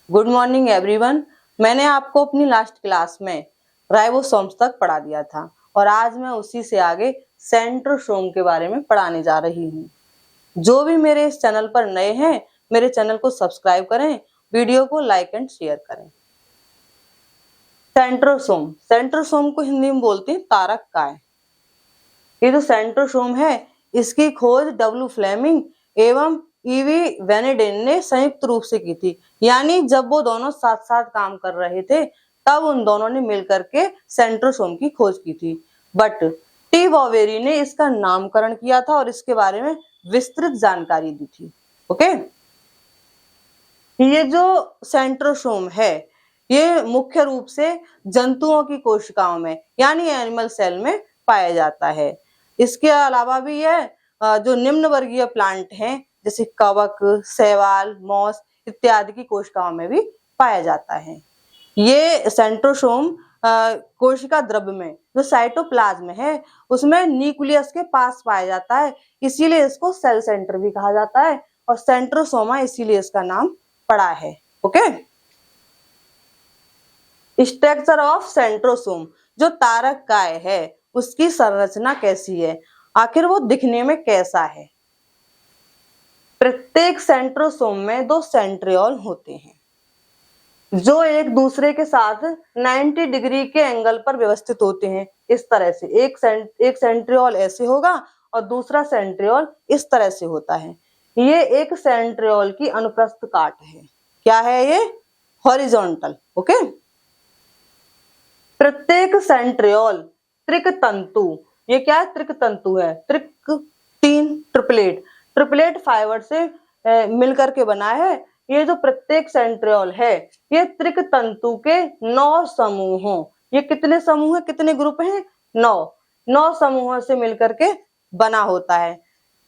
Good morning everyone. मैंने आपको अपनी लास्ट क्लास में राइबोसोम्स तक पढ़ा दिया था और आज मैं उसी से आगे सेंट्रोसोम के बारे में पढ़ाने जा रही हूँ। जो भी मेरे इस चैनल पर नए हैं, मेरे चैनल को सब्सक्राइब करें, वीडियो को लाइक एंड शेयर करें। सेंट्रोसोम, सेंट्रोसोम को हिंदी में बोलते हैं तारक काय। ये जो सेंट्रोसोम है, इसकी खोज डब्ल्यू फ्लेमिंग एवं ईवी वेनेडेन ने संयुक्त रूप से की थी। यानी जब वो दोनों साथ साथ काम कर रहे थे तब उन दोनों ने मिलकर के सेंट्रोसोम की खोज की थी। बट टी बॉवेरी ने इसका नामकरण किया था और इसके बारे में विस्तृत जानकारी दी थी। ओके, ये जो सेंट्रोसोम है, ये मुख्य रूप से जंतुओं की कोशिकाओं में यानी एनिमल सेल में पाया जाता है। इसके अलावा भी यह जो निम्न वर्गीय प्लांट हैं जैसे कवक, शैवाल, मॉस इत्यादि की कोशिकाओं में भी पाया जाता है। ये सेंट्रोसोम कोशिका द्रव्य में जो साइटोप्लाज्म है उसमें न्यूक्लियस के पास पाया जाता है, इसीलिए इसको सेल सेंटर भी कहा जाता है और सेंट्रोसोमा इसीलिए इसका नाम पड़ा है। ओके, स्ट्रक्चर ऑफ सेंट्रोसोम, जो तारक काय है उसकी संरचना कैसी है, आखिर वो दिखने में कैसा है। प्रत्येक सेंट्रोसोम में दो सेंट्रियोल होते हैं जो एक दूसरे के साथ 90 डिग्री के एंगल पर व्यवस्थित होते हैं। इस तरह से एक सेंट्रियोल ऐसे होगा और दूसरा सेंट्रियोल इस तरह से होता है। ये एक सेंट्रियोल की अनुप्रस्थ काट है। क्या है ये? हॉरिजॉन्टल। ओके, प्रत्येक सेंट्रियोल त्रिक तंतु, ये क्या है? त्रिक तंतु है। त्रिक तीन, ट्रिपलेट फाइबर से मिलकर के बना है। ये जो प्रत्येक सेंट्रियोल है ये त्रिक तंतु के 9 समूहों, ये कितने समूह है, कितने ग्रुप हैं? 9 समूहों से मिलकर के बना होता है।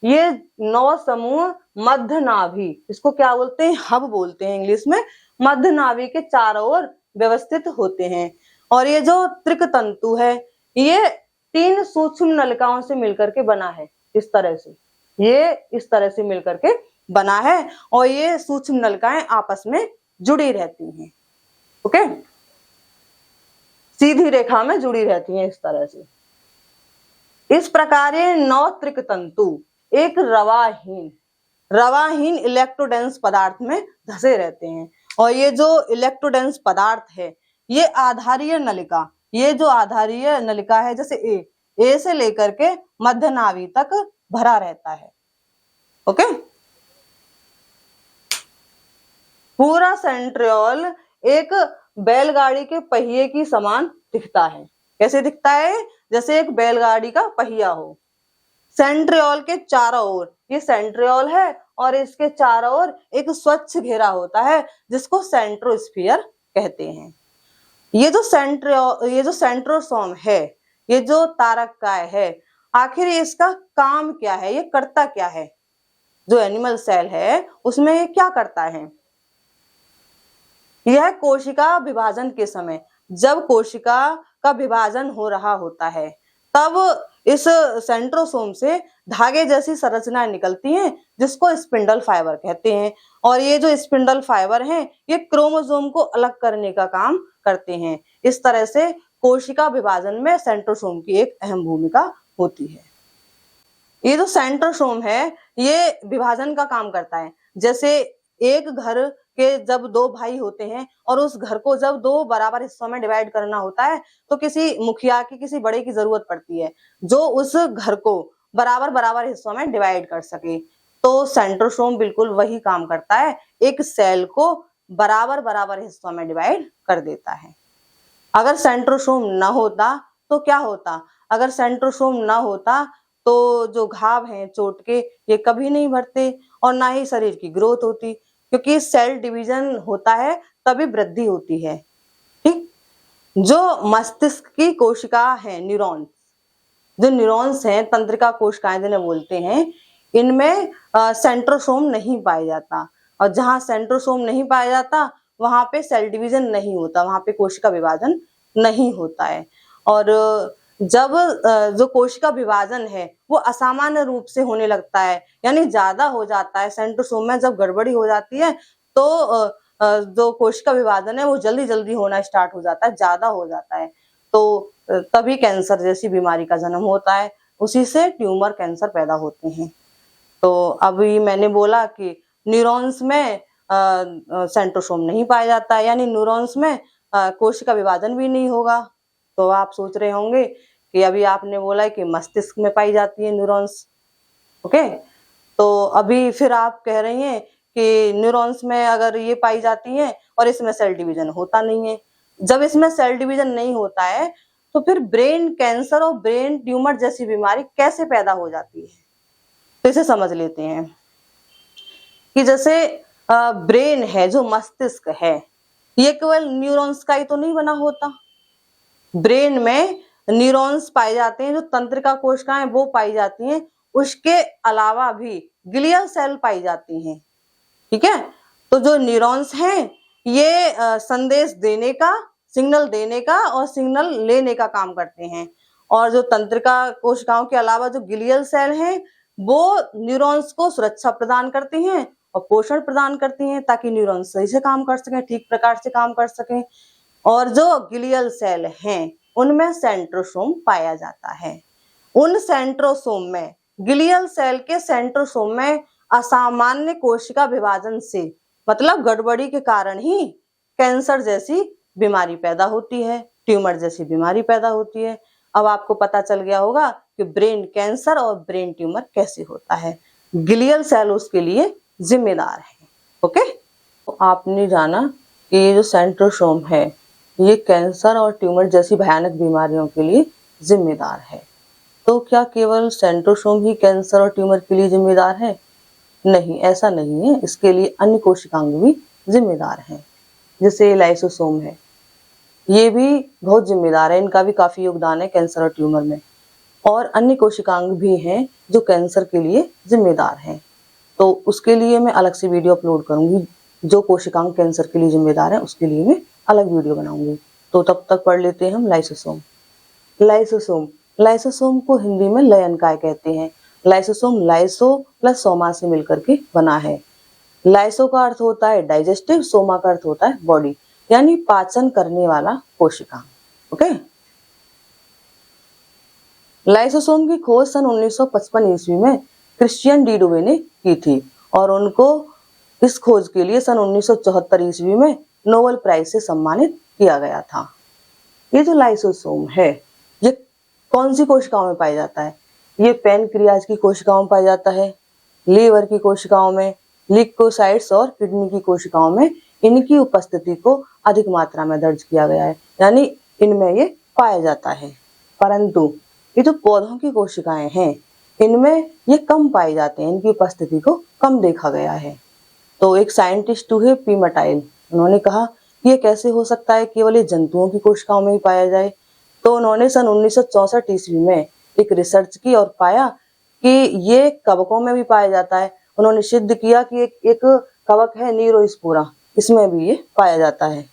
ये 9 समूह मध्य नाभि, इसको क्या बोलते हैं? हब बोलते हैं इंग्लिश में। मध्य नाभि के चारों ओर व्यवस्थित होते हैं। और ये जो त्रिक तंतु है ये 3 सूक्ष्म नलिकाओं से मिलकर के बना है। इस तरह से ये इस तरह से मिलकर के बना है और ये सूक्ष्म नलिकाएं आपस में जुड़ी रहती हैं। ओके, सीधी रेखा में जुड़ी रहती हैं इस तरह से। इस प्रकार ये 9 त्रिक तंतु एक रवाहीन इलेक्ट्रोडेंस पदार्थ में धसे रहते हैं। और ये जो इलेक्ट्रोडेंस पदार्थ है ये आधारीय नलिका, ये जो आधारीय नलिका है जैसे ए से लेकर के मध्य नाभि तक भरा रहता है। ओके, पूरा सेंट्रियोल एक बैलगाड़ी के पहिए की समान दिखता है। कैसे दिखता है? जैसे एक बैलगाड़ी का पहिया हो। सेंट्रियोल के चारों ओर, ये सेंट्रियोल है और इसके चारों ओर एक स्वच्छ घेरा होता है जिसको सेंट्रोस्फीयर कहते हैं। ये जो सेंट्रोसोम है, ये जो तारक काय है, आखिर इसका काम क्या है, ये करता क्या है? जो एनिमल सेल है उसमें ये क्या करता है? यह कोशिका विभाजन के समय, जब कोशिका का विभाजन हो रहा होता है तब इस सेंट्रोसोम से धागे जैसी संरचनाएं निकलती हैं जिसको स्पिंडल फाइबर कहते हैं। और ये जो स्पिंडल फाइबर हैं ये क्रोमोसोम को अलग करने का काम करते हैं। इस तरह से कोशिका विभाजन में सेंट्रोसोम की एक अहम भूमिका होती है। ये जो सेंट्रोसोम है ये विभाजन का काम करता है। जैसे एक घर के जब 2 भाई होते हैं और उस घर को जब 2 बराबर हिस्सों में डिवाइड करना होता है तो किसी मुखिया की, किसी बड़े की जरूरत पड़ती है जो उस घर को बराबर हिस्सों में डिवाइड कर सके। तो सेंट्रोसोम बिल्कुल वही काम करता है, एक सेल को बराबर हिस्सों में डिवाइड कर देता है। अगर सेंट्रोसोम न होता तो क्या होता? अगर सेंट्रोसोम न होता तो जो घाव हैं चोट के ये कभी नहीं भरते और ना ही शरीर की ग्रोथ होती, क्योंकि सेल डिवीजन होता है तभी वृद्धि होती है। ठीक, जो मस्तिष्क की कोशिका है, न्यूरॉन्स, जो न्यूरॉन्स हैं, तंत्रिका कोशिकाएं जिन्हें बोलते हैं, इनमें सेंट्रोसोम नहीं पाया जाता। और जहां सेंट्रोसोम नहीं पाया जाता वहां पे सेल डिवीजन नहीं होता, वहां पे कोशिका विभाजन नहीं होता है। और जब जो कोशिका विभाजन है वो असामान्य रूप से होने लगता है, यानी ज्यादा हो जाता है सेंट्रोसोम में, जब गड़बड़ी हो जाती है तो जो कोशिका विभाजन है वो जल्दी जल्दी होना स्टार्ट हो जाता है, ज्यादा हो जाता है, तो तभी कैंसर जैसी बीमारी का जन्म होता है, उसी से ट्यूमर कैंसर पैदा होते हैं। तो अभी मैंने बोला कि न्यूरॉन्स में सेंट्रोसोम नहीं पाया जाता है, यानी न्यूरॉन्स में कोशिका विभाजन भी नहीं होगा। तो आप सोच रहे होंगे कि अभी आपने बोला है कि मस्तिष्क में पाई जाती है न्यूरॉन्स, ओके, तो अभी फिर आप कह रही हैं कि न्यूरॉन्स में अगर ये पाई जाती हैं और इसमें सेल डिवीजन होता नहीं है, जब इसमें सेल डिवीजन नहीं होता है तो फिर ब्रेन कैंसर और ब्रेन ट्यूमर जैसी बीमारी कैसे पैदा हो जाती है, तो इसे समझ लेते हैं कि जैसे ब्रेन है, जो मस्तिष्क है, ये केवल न्यूरॉन्स का ही तो नहीं बना होता। ब्रेन में न्यूरॉन्स पाए जाते हैं, जो तंत्रिका कोशिकाएं वो पाई जाती हैं, उसके अलावा भी ग्लियल सेल पाई जाती हैं, ठीक है। तो जो न्यूरॉन्स हैं ये संदेश देने का, सिग्नल देने का और सिग्नल लेने का काम करते हैं, और जो तंत्रिका कोशिकाओं के अलावा जो ग्लियल सेल हैं वो न्यूरॉन्स को सुरक्षा प्रदान करती हैं और पोषण प्रदान करती हैं, ताकि न्यूरॉन्स सही से काम कर सकें, ठीक प्रकार से काम कर सकें। और जो ग्लियल सेल हैं उनमें सेंट्रोसोम पाया जाता है। उन सेंट्रोसोम में, ग्लियल सेल के सेंट्रोसोम में असामान्य कोशिका विभाजन से, मतलब गड़बड़ी के कारण ही कैंसर जैसी बीमारी पैदा होती है, ट्यूमर जैसी बीमारी पैदा होती है। अब आपको पता चल गया होगा कि ब्रेन कैंसर और ब्रेन ट्यूमर कैसे होता है, ग्लियल सेल उसके लिए जिम्मेदार है, ओके। तो आपने जाना कि ये जो सेंट्रोसोम है ये कैंसर और ट्यूमर जैसी भयानक बीमारियों के लिए जिम्मेदार है। तो क्या केवल सेंट्रोसोम ही कैंसर और ट्यूमर के लिए जिम्मेदार है? नहीं, ऐसा नहीं है, इसके लिए अन्य कोशिकांग भी जिम्मेदार हैं, जैसे लाइसोसोम है, ये भी बहुत जिम्मेदार है, इनका भी काफी योगदान है कैंसर और ट्यूमर में। और अन्य कोशिकांग भी हैं जो कैंसर के लिए जिम्मेदार हैं, तो उसके लिए मैं अलग से वीडियो अपलोड करूंगी। जो कोशिकांग कैंसर के लिए जिम्मेदार है उसके लिए मैं अलग वीडियो बनाऊंगी। तो तब तक पढ़ लेते हैं हम लाइसोसोम। लाइसोसोम, लाइसोसोम को हिंदी में लयनकाय कहते हैं। लाइसोसोम लाइसो प्लस सोमा से मिलकर के बना है। लाइसो का अर्थ होता है डाइजेस्टिव, सोमा का अर्थ होता है बॉडी, यानी पाचन करने वाला कोशिका, ओके। लाइसोसोम की खोज सन 1955 ईस्वी में क्रिश्चियन डी डुवे ने की थी, और उनको इस खोज के लिए सन 1974 ईस्वी में नोबेल प्राइज से सम्मानित किया गया था। ये जो लाइसोसोम है ये कौन सी कोशिकाओं में पाया जाता है? ये पैनक्रियाज की कोशिकाओं में पाया जाता है, लीवर की कोशिकाओं में, ल्यूकोसाइट्स और किडनी की कोशिकाओं में इनकी उपस्थिति को अधिक मात्रा में दर्ज किया गया है, यानी इनमें ये पाया जाता है। परंतु ये जो पौधों की कोशिकाएं हैं इनमें ये कम पाए जाते हैं, इनकी उपस्थिति को कम देखा गया है। तो एक साइंटिस्ट हुए पी मटाइल, उन्होंने कहा कि ये कैसे हो सकता है केवल ये जंतुओं की कोशिकाओं में ही पाया जाए। तो उन्होंने सन 1964 ईस्वी में एक रिसर्च की और पाया कि ये कवकों में भी पाया जाता है। उन्होंने सिद्ध किया कि एक कवक है नीरोस्पोरा, इसमें भी ये पाया जाता है,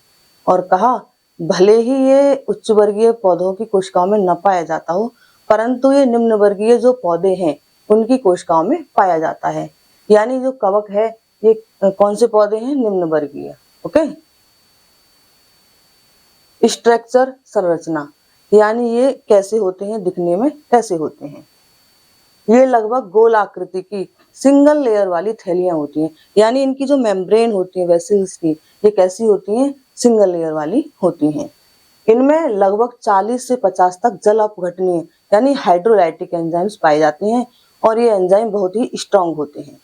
और कहा भले ही ये उच्च वर्गीय पौधों की कोशिकाओं में न पाया जाता हो, परंतु ये निम्न वर्गीय जो पौधे हैं उनकी कोशिकाओं में पाया जाता है। यानी जो कवक है ये कौन से पौधे हैं? निम्न वर्गीय, ओके। स्ट्रक्चर, संरचना, यानी ये कैसे होते हैं, दिखने में कैसे होते हैं? ये लगभग गोल आकृति की सिंगल लेयर वाली थैलियां होती हैं, यानी इनकी जो मेम्ब्रेन होती है वेसल्स की, ये कैसी होती हैं? सिंगल लेयर वाली होती हैं। इनमें लगभग 40 से 50 तक जल अपघटनीय यानी हाइड्रोलाइटिक एंजाइम्स पाए जाते हैं, और ये एंजाइम बहुत ही स्ट्रॉन्ग होते हैं।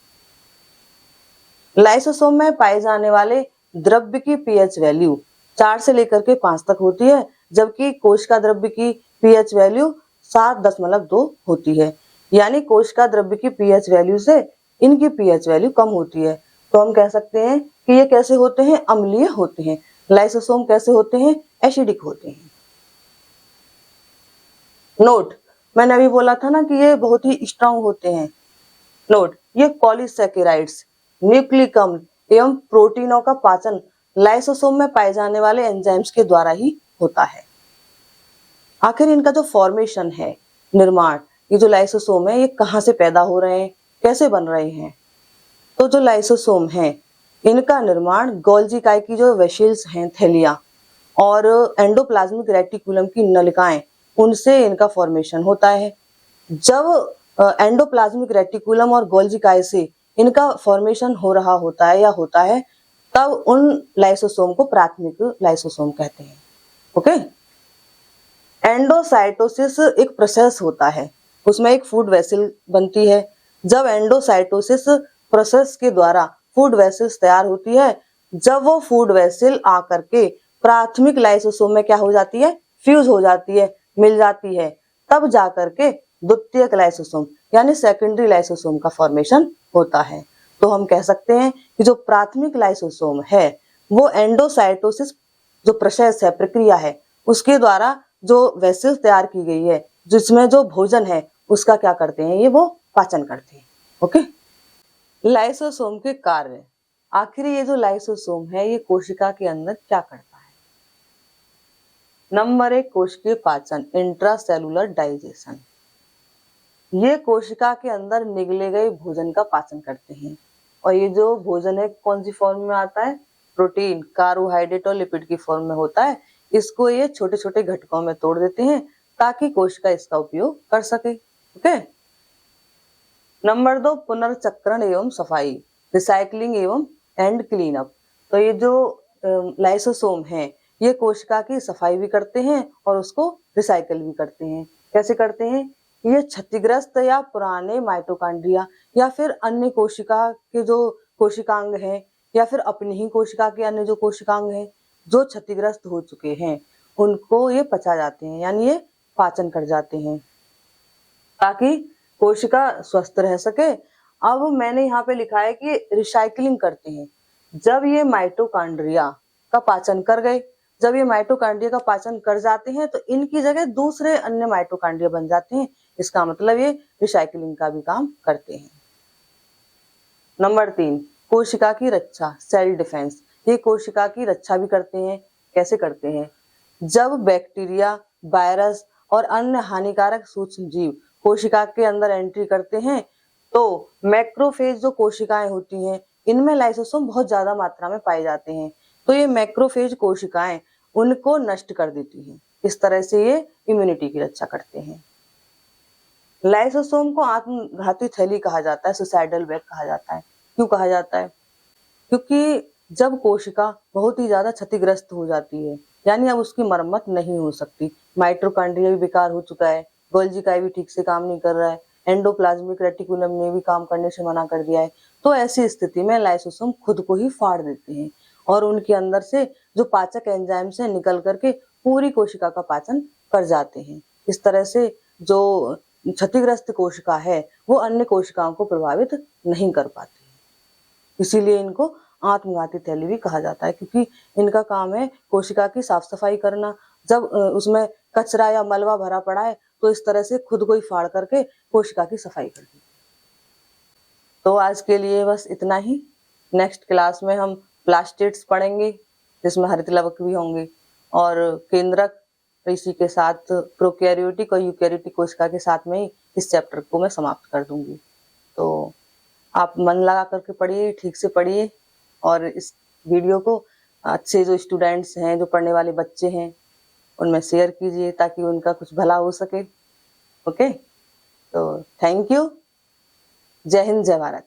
लाइसोसोम में पाए जाने वाले द्रव्य की पीएच वैल्यू 4 से लेकर के 5 तक होती है, जबकि कोशिका द्रव्य की पीएच वैल्यू 7.2 होती है। यानी कोशिका द्रव्य की पीएच वैल्यू से इनकी पीएच वैल्यू कम होती है। तो हम कह सकते हैं कि ये कैसे होते हैं? अम्लीय होते हैं। लाइसोसोम कैसे होते हैं? एसिडिक होते हैं। नोट, मैंने अभी बोला था ना कि ये बहुत ही स्ट्रांग होते हैं। नोट, ये पॉलीसैकेराइड्स, न्यूक्लिक अम्ल एवं प्रोटीनों का पाचन लाइसोसोम में पाए जाने वाले एंजाइम्स के द्वारा ही होता है। आखिर इनका जो फॉर्मेशन है, निर्माण, ये जो लाइसोसोम है ये कहाँ से पैदा हो रहे हैं, कैसे बन रहे हैं? तो जो लाइसोसोम है इनका निर्माण गोल्जी इकाई की जो वेसल्स हैं, थैलियां, और एंडोप्लाज्मिक रेटिकुलम की नलिकाएं, उनसे इनका फॉर्मेशन होता है। जब एंडोप्लाज्मिक रेटिकुलम और गोल्जी इकाई से इनका फॉर्मेशन हो रहा होता है या होता है, तब उन लाइसोसोम को प्राथमिक लाइसोसोम कहते हैं। ओके। एंडोसाइटोसिस एक प्रोसेस होता है, उसमें एक फूड वेसल बनती है। जब एंडोसाइटोसिस प्रोसेस के द्वारा फूड वेसल्स तैयार होती है, जब वो फूड वेसल आकर के प्राथमिक लाइसोसोम में क्या हो जाती है, फ्यूज हो जाती है, मिल जाती है, तब जाकर के द्वितीयक लाइसोसोम यानी सेकेंडरी लाइसोसोम का फॉर्मेशन होता है। तो हम कह सकते हैं कि जो प्राथमिक लाइसोसोम है वो एंडोसाइटोसिस जो प्रोसेस है, प्रक्रिया है, उसके द्वारा जो वेसल्स तैयार की गई है, जिसमें जो भोजन है उसका क्या करते हैं, ये वो पाचन करते हैं। ओके। लाइसोसोम के कार्य। आखिर ये जो लाइसोसोम है ये कोशिका के अंदर क्या करता है? नंबर 1, कोशिकीय पाचन, इंट्रासेलुलर डाइजेशन। ये कोशिका के अंदर निगले गए भोजन का पाचन करते हैं। और ये जो भोजन है कौन सी फॉर्म में आता है? प्रोटीन, कार्बोहाइड्रेट और लिपिड की फॉर्म में होता है। इसको ये छोटे छोटे घटकों में तोड़ देते हैं ताकि कोशिका इसका उपयोग कर सके। ओके। नंबर 2, पुनर्चक्रण एवं सफाई, रिसाइकलिंग एवं एंड क्लीन अप। तो ये जो लाइसोसोम है ये कोशिका की सफाई भी करते हैं और उसको रिसाइकल भी करते हैं। कैसे करते हैं? ये क्षतिग्रस्त या पुराने माइटोकॉन्ड्रिया या फिर अन्य कोशिका के जो कोशिकांग हैं या फिर अपनी ही कोशिका के अन्य जो कोशिकांग हैं जो क्षतिग्रस्त हो चुके हैं, उनको ये पचा जाते हैं, यानी ये पाचन कर जाते हैं ताकि कोशिका स्वस्थ रह सके। अब मैंने यहाँ पे लिखा है कि रिसाइकलिंग करते हैं। जब ये माइटोकॉन्ड्रिया का पाचन कर गए, जब ये माइटोकॉन्ड्रिया का पाचन कर जाते हैं तो इनकी जगह दूसरे अन्य माइटोकॉन्ड्रिया बन जाते हैं। इसका मतलब ये रिसाइकलिंग का भी काम करते हैं। नंबर 3, कोशिका की रक्षा, सेल डिफेंस। ये कोशिका की रक्षा भी करते हैं। कैसे करते हैं? जब बैक्टीरिया, वायरस और अन्य हानिकारक सूक्ष्म जीव कोशिका के अंदर एंट्री करते हैं तो मैक्रोफेज जो कोशिकाएं होती हैं इनमें लाइसोसोम बहुत ज्यादा मात्रा में पाए जाते हैं। तो ये मैक्रोफेज कोशिकाएं उनको नष्ट कर देती हैं। इस तरह से ये इम्यूनिटी की रक्षा करते हैं। लाइसोसोम को आत्मघाती थैली कहा जाता है, सुसाइडल बैग कहा जाता है। क्यों कहा जाता है? क्योंकि जब कोशिका बहुत ही ज्यादा क्षतिग्रस्त हो जाती है, यानी अब उसकी मरम्मत नहीं हो सकती, माइटोकॉन्ड्रिया भी बेकार हो चुका है, गोल्जी इकाई भी ठीक से काम नहीं कर रहा है, एंडोप्लाज्मिक रेटिकुलम ने भी काम करने से मना कर दिया है, तो ऐसी स्थिति में लाइसोसोम खुद को ही फाड़ देते हैं और उनके अंदर से जो पाचक एंजाइम से निकल करके पूरी कोशिका का पाचन कर जाते हैं। इस तरह से जो क्षतिग्रस्त कोशिका है वो अन्य कोशिकाओं को प्रभावित नहीं कर पाती, इसीलिए इनको आत्मघाती थैली भी कहा जाता है, क्योंकि इनका काम है कोशिका की साफ सफाई करना। जब उसमें कचरा या मलबा भरा पड़ा है तो इस तरह से खुद को ही फाड़ करके कोशिका की सफाई कर दी। तो आज के लिए बस इतना ही। नेक्स्ट क्लास में हम प्लास्टिड्स पढ़ेंगे जिसमें हरित लवक भी होंगे, और केंद्रक इसी के साथ प्रोकैरियोटिक और यूकैरियोटिक कोशिका के साथ में ही इस चैप्टर को मैं समाप्त कर दूंगी। तो आप मन लगा करके पढ़िए, ठीक से पढ़िए, और इस वीडियो को अच्छे जो स्टूडेंट्स हैं, जो पढ़ने वाले बच्चे हैं, उनमें शेयर कीजिए ताकि उनका कुछ भला हो सके। ओके, तो थैंक यू। जय हिंद, जय भारत।